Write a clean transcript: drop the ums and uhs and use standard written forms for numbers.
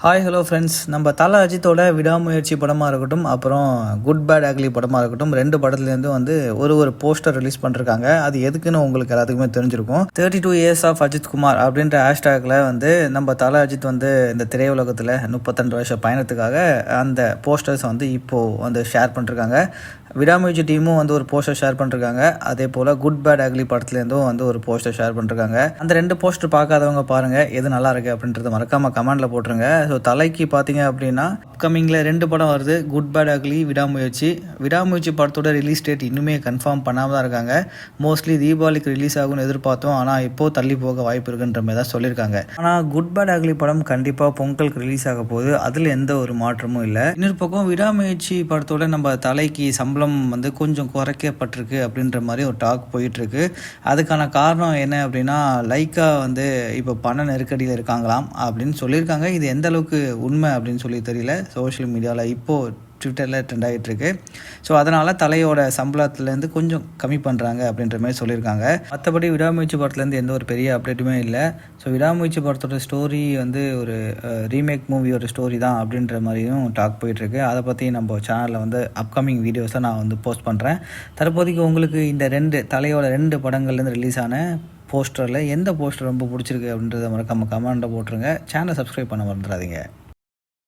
Hi hello friends, நம்ம தல அஜித்தோட விடாமுயற்சி படமாக இருக்கட்டும், அப்புறம் குட் பேட் அக்லி படமாக இருக்கட்டும், ரெண்டு படத்துலேருந்து வந்து ஒரு போஸ்டர் ரிலீஸ் பண்ணிருக்காங்க. அது எதுக்குன்னு உங்களுக்கு எல்லாத்துக்குமே தெரிஞ்சிருக்கும். 32 இயர்ஸ் ஆஃப் அஜித் குமார் அப்படின்ற ஹேஷ்டேக்கில் வந்து நம்ம தல அஜித் வந்து இந்த திரையுலகத்தில் 32 வருஷ பயணத்துக்காக அந்த போஸ்டர்ஸ் வந்து இப்போது வந்து ஷேர் பண்ணிருக்காங்க. விடாமுயற்சி டீமும் வந்து ஒரு போஸ்டர் ஷேர் பண்ணிருக்காங்க. அதே போல் குட் பேட் அக்லி படத்துலேருந்தும் வந்து ஒரு போஸ்டர் ஷேர் பண்ணிருக்காங்க. அந்த ரெண்டு போஸ்டர் பார்க்காதவங்க பாருங்கள், எது நல்லா இருக்குது அப்படின்றத மறக்காமல் கமெண்டில் போட்டுருங்க. ஸோ தலைக்கு பார்த்தீங்க அப்படின்னா அப்கமிங்கில் ரெண்டு படம் வருது, குட் பேட் அக்லி, விடாமுயற்சி படத்தோட ரிலீஸ் டேட் இன்னுமே கன்ஃபார்ம் பண்ணாமல் தான் இருக்காங்க. மோஸ்ட்லி தீபாவளிக்கு ரிலீஸ் ஆகும்னு எதிர்பார்த்தோம், ஆனால் இப்போது தள்ளி போக வாய்ப்பு இருக்குன்ற மாதிரி தான் சொல்லியிருக்காங்க. ஆனால் குட் பேட் அக்லி படம் கண்டிப்பாக பொங்கலுக்கு ரிலீஸ் ஆக போகுது, அதில் எந்த ஒரு மாற்றமும் இல்லை. இன்னொரு பக்கம் விடாமுயற்சி படத்தோட நம்ம தலைக்கு சம்பளம் வந்து கொஞ்சம் குறைக்கப்பட்டிருக்கு அப்படின்ற மாதிரி ஒரு டாக் போயிட்டுருக்கு. அதுக்கான காரணம் என்ன அப்படின்னா, லைக்கா வந்து இப்போ பண நெருக்கடியில் இருக்காங்களாம் அப்படின்னு சொல்லியிருக்காங்க. இது எந்த அளவுக்கு உண்மை அப்படின்னு சொல்லி தெரியல. சோஷியல் மீடியாவில் இப்போது ட்விட்டரில் ட்ரெண்ட் ஆகிட்டு இருக்கு. ஸோ அதனால் தலையோட சம்பளத்துலேருந்து கொஞ்சம் கம்மி பண்ணுறாங்க அப்படின்ற மாதிரி சொல்லியிருக்காங்க. மற்றபடி விடாமுயற்சி படத்துலேருந்து எந்த ஒரு பெரிய அப்டேட்டுமே இல்லை. ஸோ விடாமுயற்சி படத்தோட ஸ்டோரி வந்து ஒரு ரீமேக் மூவியோட ஸ்டோரி தான் அப்படின்ற மாதிரியும் டாக் போயிட்டுருக்கு. அதை பற்றி நம்ம சேனலில் வந்து அப்கமிங் வீடியோஸை நான் வந்து போஸ்ட் பண்ணுறேன். தற்போதைக்கு உங்களுக்கு இந்த தலையோட ரெண்டு படங்கள்லேருந்து ரிலீஸ் ஆன போஸ்டரில் எந்த போஸ்டர் ரொம்ப பிடிச்சிருக்கு அப்படின்றத மறக்காமல் கமெண்ட்டில் போட்டுருங்க. சேனலை சப்ஸ்கிரைப் பண்ண மறந்துடாதீங்க.